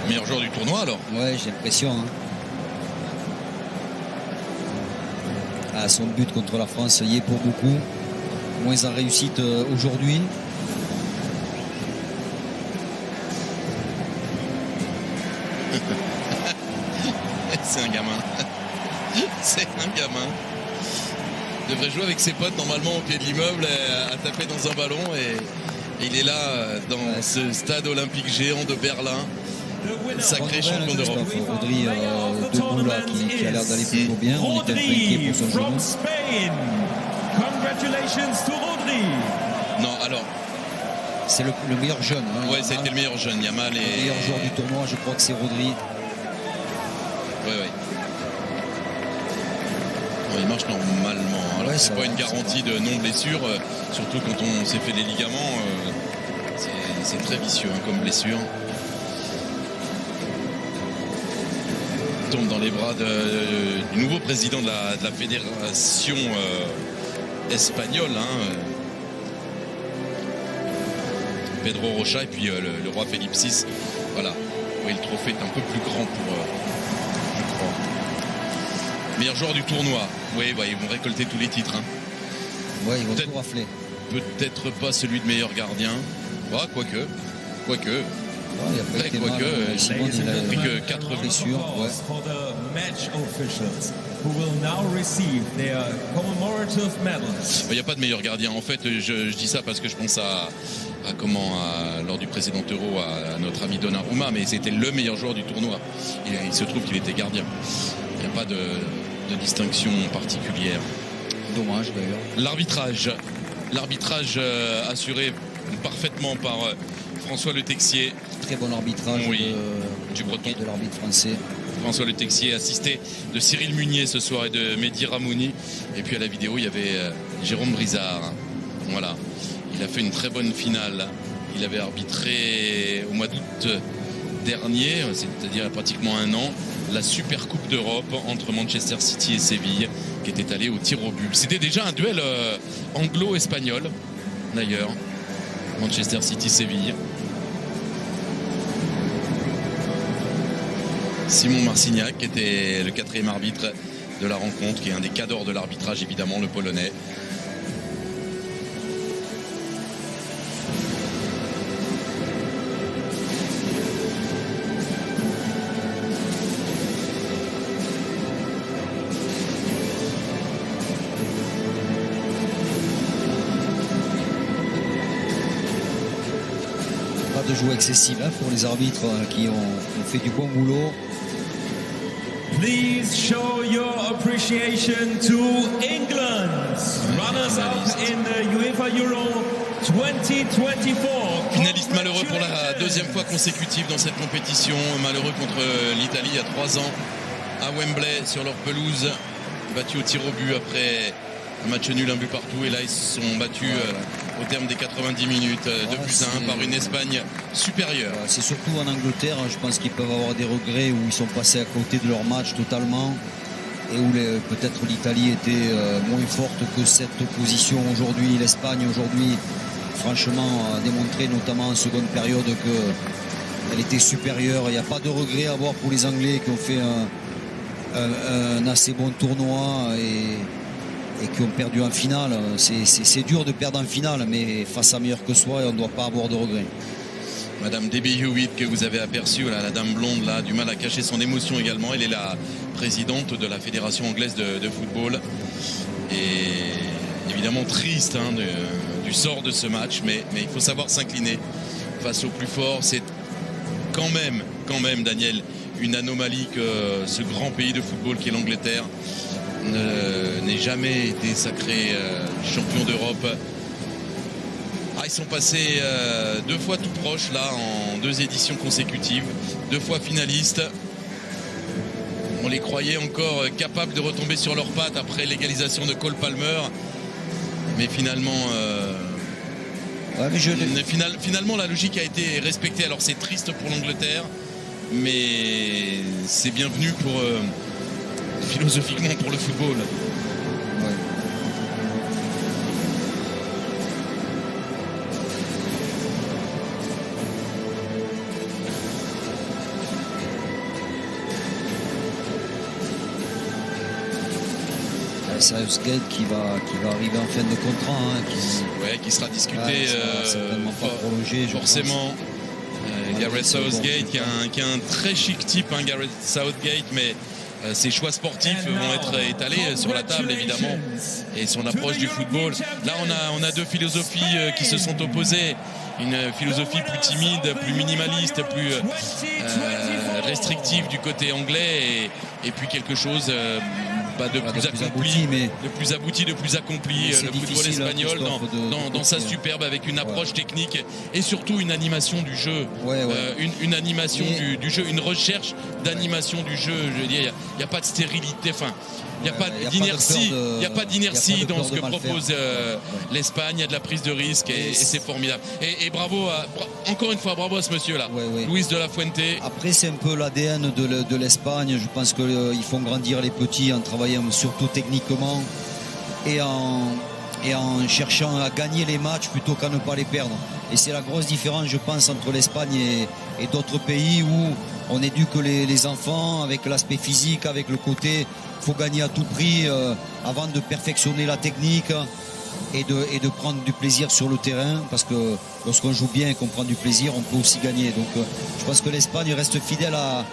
Meilleur joueur du tournoi alors? Ouais, j'ai l'impression. Hein. Ah, son but contre la France y est pour beaucoup. Moins en réussite aujourd'hui. C'est un gamin. C'est un gamin. Il devrait jouer avec ses potes normalement au pied de l'immeuble à taper dans un ballon et il est là dans ce stade olympique géant de Berlin. Sacré champion d'Europe. Rodri debout là qui a l'air d'aller plutôt bien. On était inquiet pour son genou. Non, alors. C'est le meilleur jeune. Hein, ouais, ça a été le meilleur jeune. Yamal le meilleur joueur du tournoi, je crois que c'est Rodri. Ouais. Non, il marche normalement. Alors, ouais, c'est pas une garantie de non-blessure, surtout quand on s'est fait les ligaments. C'est très vicieux hein, comme blessure. Tombe dans les bras du nouveau président de la fédération espagnole, hein, Pedro Rocha, et puis le roi Philippe VI. Voilà, oui, le trophée est un peu plus grand pour, je crois. Meilleur joueur du tournoi. Oui, ils vont récolter tous les titres. Hein. Oui, ils vont tout rafler. Peut-être pas celui de meilleur gardien. Ouais, quoique. Il a pas été mal, Simon, il a pris que 4 blessures. Ouais. Il n'y a pas de meilleur gardien. En fait, je dis ça parce que je pense lors du précédent Euro à notre ami Donnarumma, mais c'était le meilleur joueur du tournoi. Il se trouve qu'il était gardien. Il n'y a pas de distinction particulière. Dommage d'ailleurs. L'arbitrage assuré parfaitement par François Le Texier. Très bon arbitrage du Breton. De l'arbitre français. François Le Texier, assisté de Cyril Munier ce soir et de Mehdi Ramouni. Et puis à la vidéo, il y avait Jérôme Brizard. Voilà. Il a fait une très bonne finale. Il avait arbitré au mois d'août dernier, c'est-à-dire il y a pratiquement un an, la Super Coupe d'Europe entre Manchester City et Séville, qui était allé au tir au but. C'était déjà un duel anglo-espagnol, d'ailleurs. Manchester City-Séville. Simon Marcignac, qui était le 4e arbitre de la rencontre, qui est un des cadors de l'arbitrage, évidemment, le Polonais. Pas de jouer excessif hein, pour les arbitres qui ont fait du bon boulot. Please show your appreciation to England, runners-up in the UEFA Euro 2024. Finaliste malheureux pour la deuxième fois consécutive dans cette compétition. Malheureux contre l'Italie il y a 3 ans à Wembley sur leur pelouse. Battu au tir au but après un match nul, un but partout. Et là ils se sont battus au terme des 90 minutes, 2-1 par une Espagne supérieure. C'est surtout en Angleterre, je pense qu'ils peuvent avoir des regrets où ils sont passés à côté de leur match totalement et où peut-être l'Italie était moins forte que cette opposition aujourd'hui. L'Espagne aujourd'hui, franchement, a démontré notamment en seconde période qu'elle était supérieure. Il n'y a pas de regret à avoir pour les Anglais qui ont fait un assez bon tournoi et qui ont perdu en finale. C'est dur de perdre en finale, mais face à meilleur que soi, on ne doit pas avoir de regrets. Madame Debbie Hewitt, que vous avez aperçue, la dame blonde, là, du mal à cacher son émotion également. Elle est la présidente de la Fédération anglaise de football. Et évidemment triste hein, du sort de ce match, mais il faut savoir s'incliner face au plus fort. C'est quand même, Daniel, une anomalie que ce grand pays de football qui est l'Angleterre n'ait jamais été sacré champion d'Europe. Ils sont passés 2 fois tout proches là en 2 éditions consécutives, 2 fois finalistes. On les croyait encore capables de retomber sur leurs pattes après l'égalisation de Cole Palmer, mais finalement finalement la logique a été respectée. Alors c'est triste pour l'Angleterre, mais c'est bienvenu pour philosophiquement pour le football. Southgate qui va arriver en fin de contrat, qui sera discuté certainement pas prolongé, forcément. Gareth Southgate qui a un très chic type, Gareth Southgate, mais ses choix sportifs vont être étalés sur la table évidemment, et son approche du football. Là on a deux philosophies qui se sont opposées, une philosophie plus timide, plus minimaliste, plus restrictive du côté anglais, et puis quelque chose de plus accompli, de plus abouti, de plus accompli, le football espagnol dans sa superbe, avec une approche technique et surtout une animation du jeu, une animation du jeu, une recherche d'animation du jeu. Je veux dire, il n'y a pas de stérilité, il n'y a pas d'inertie dans ce que propose l'Espagne. Il y a de la prise de risque et c'est formidable. Et bravo, encore une fois, bravo à ce monsieur-là, Luis de la Fuente. Après, c'est un peu l'ADN de l'Espagne. Je pense qu'ils font grandir les petits en travaillant surtout techniquement et en cherchant à gagner les matchs plutôt qu'à ne pas les perdre. Et c'est la grosse différence, je pense, entre l'Espagne et d'autres pays où on éduque les enfants avec l'aspect physique, avec le côté il faut gagner à tout prix avant de perfectionner la technique et de prendre du plaisir sur le terrain, parce que lorsqu'on joue bien et qu'on prend du plaisir, on peut aussi gagner. Donc je pense que l'Espagne reste fidèle à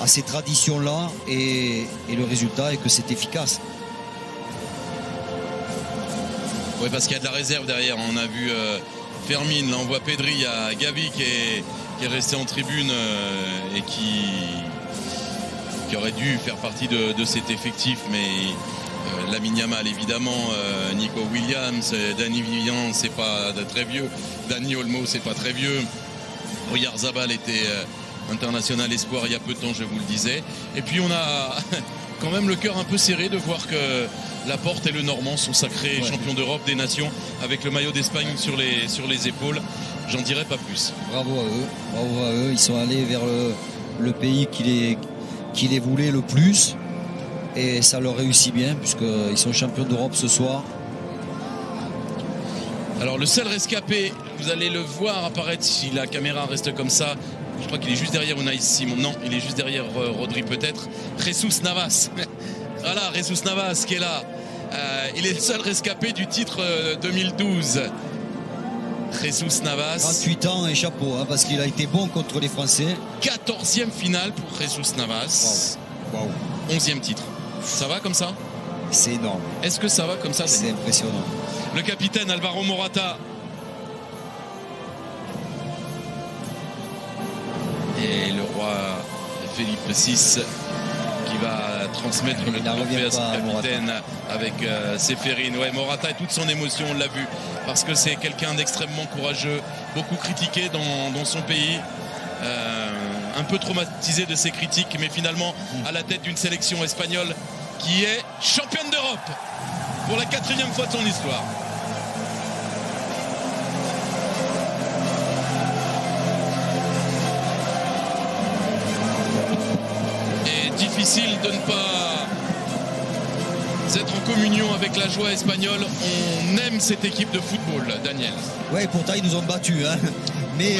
ces traditions-là, et le résultat est que c'est efficace. Oui, parce qu'il y a de la réserve derrière. On a vu Fermin, là on voit Pedri, il y a Gavi qui est resté en tribune et qui aurait dû faire partie de cet effectif, mais Lamine Yamal évidemment, Nico Williams, Dani Vivian, c'est pas très vieux, Dani Olmo, c'est pas très vieux, Oyarzabal était international espoir il y a peu de temps, je vous le disais. Et puis on a quand même le cœur un peu serré de voir que Laporte et le Normand sont sacrés champions d'Europe des nations avec le maillot d'Espagne sur les épaules. J'en dirai pas plus. Bravo à eux. Ils sont allés vers le pays qui les voulait le plus, et ça leur réussit bien puisqu'ils sont champions d'Europe ce soir. Alors le seul rescapé, vous allez le voir apparaître si la caméra reste comme ça. Je crois qu'il est juste derrière Unai Simon. Non, il est juste derrière Rodri peut-être. Jesus Navas. Voilà, Jesus Navas qui est là. Il est le seul rescapé du titre 2012. Jesus Navas. 38 ans et chapeau, parce qu'il a été bon contre les Français. 14e finale pour Jesus Navas. Wow. 11e titre. Ça va comme ça? C'est énorme. Est-ce que ça va comme ça? C'est impressionnant. Le capitaine Alvaro Morata. Et le roi Philippe VI qui va transmettre le trophée à son capitaine avec Séphérine. Ouais, Morata et toute son émotion, on l'a vu, parce que c'est quelqu'un d'extrêmement courageux, beaucoup critiqué dans son pays, un peu traumatisé de ses critiques, mais finalement à la tête d'une sélection espagnole qui est championne d'Europe pour la 4e fois de son histoire. Difficile de ne pas être en communion avec la joie espagnole. On aime cette équipe de football, Daniel. Oui, pourtant ils nous ont battus, mais,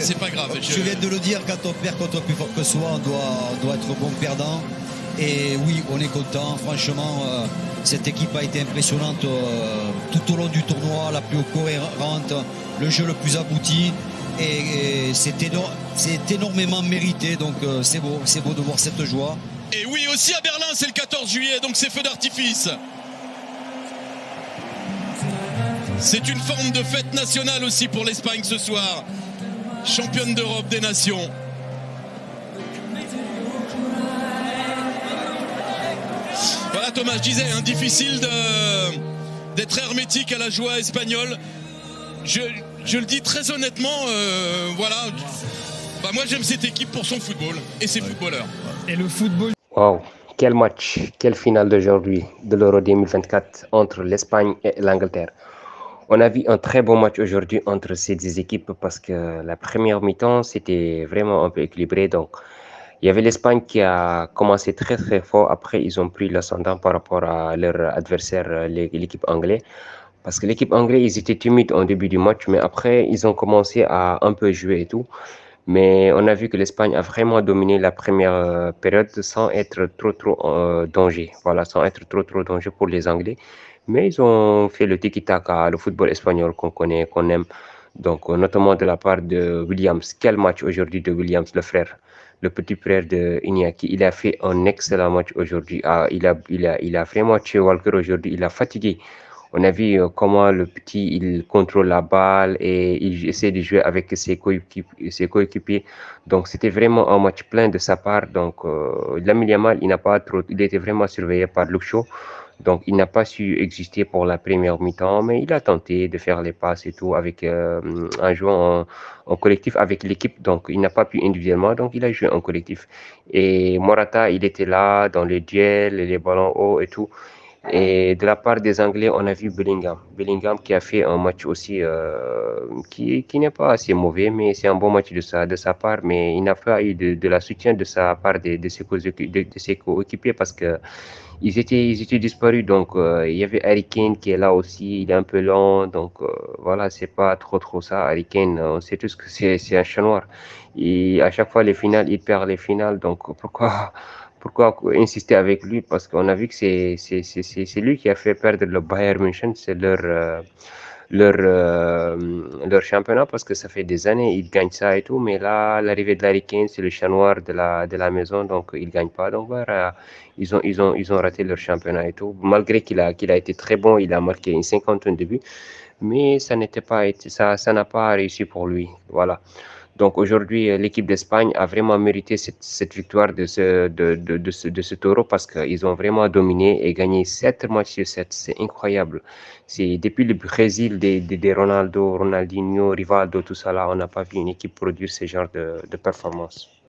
c'est pas grave. Je viens de le dire, quand on perd contre plus fort que soi, on doit être bon perdant. Et oui, on est content. Franchement, cette équipe a été impressionnante tout au long du tournoi, la plus cohérente, le jeu le plus abouti. Et c'est énormément mérité, donc c'est beau de voir cette joie. Et oui, aussi à Berlin, c'est le 14 juillet, donc c'est feu d'artifice. C'est une forme de fête nationale aussi pour l'Espagne ce soir. Championne d'Europe des nations. Voilà Thomas, je disais, difficile d'être hermétique à la joie espagnole. Je le dis très honnêtement, voilà. Moi j'aime cette équipe pour son football et ses footballeurs. Et le football. Wow, quel match, quelle finale d'aujourd'hui de l'Euro 2024 entre l'Espagne et l'Angleterre. On a vu un très bon match aujourd'hui entre ces deux équipes parce que la première mi-temps c'était vraiment un peu équilibré. Donc il y avait l'Espagne qui a commencé très très fort. Après ils ont pris l'ascendant par rapport à leur adversaire, l'équipe anglaise. Parce que l'équipe anglaise, ils étaient timides au début du match, mais après, ils ont commencé à un peu jouer et tout. Mais on a vu que l'Espagne a vraiment dominé la première période sans être trop danger. Voilà, sans être trop danger pour les Anglais. Mais ils ont fait le tiki-taka, le football espagnol qu'on connaît, qu'on aime. Donc, notamment de la part de Williams. Quel match aujourd'hui de Williams, le frère, le petit frère de Iñaki. Il a fait un excellent match aujourd'hui. Ah, il a vraiment tué Walker aujourd'hui. Il a fatigué. On a vu comment le petit, il contrôle la balle et il essaie de jouer avec ses coéquipiers. Donc, c'était vraiment un match plein de sa part. Donc, Lamine Yamal, il était vraiment surveillé par Luke Shaw. Donc, il n'a pas su exister pour la première mi-temps, mais il a tenté de faire les passes et tout en jouant en collectif avec l'équipe. Donc, il n'a pas pu individuellement, donc il a joué en collectif. Et Morata, il était là dans les duels, les ballons hauts et tout. Et de la part des Anglais, on a vu Bellingham. Bellingham qui a fait un match aussi qui n'est pas assez mauvais, mais c'est un bon match de sa part. Mais il n'a pas eu de la soutien de sa part de ses coéquipiers parce que ils étaient disparus. Donc, il y avait Harry Kane qui est là aussi. Il est un peu lent. Donc, voilà, c'est pas trop ça. Harry Kane, on sait tous que c'est un chat noir. Et à chaque fois, les finales, il perd les finales. Donc, pourquoi insister avec lui? Parce qu'on a vu que c'est lui qui a fait perdre le Bayern München. C'est leur, euh, leur championnat parce que ça fait des années ils gagnent ça et tout. Mais là, l'arrivée de Harry Kane, c'est le chat noir de la maison. Donc, ils gagnent pas. Donc, voilà, ils ont raté leur championnat et tout. Malgré qu'il a été très bon, il a marqué une cinquantaine de buts. Mais ça n'a pas réussi pour lui. Voilà. Donc aujourd'hui, l'équipe d'Espagne a vraiment mérité cette victoire de ce taureau parce qu'ils ont vraiment dominé et gagné 7 matchs sur 7. C'est incroyable. C'est depuis le Brésil des Ronaldo, Ronaldinho, Rivaldo, tout ça là, on n'a pas vu une équipe produire ce genre de performance.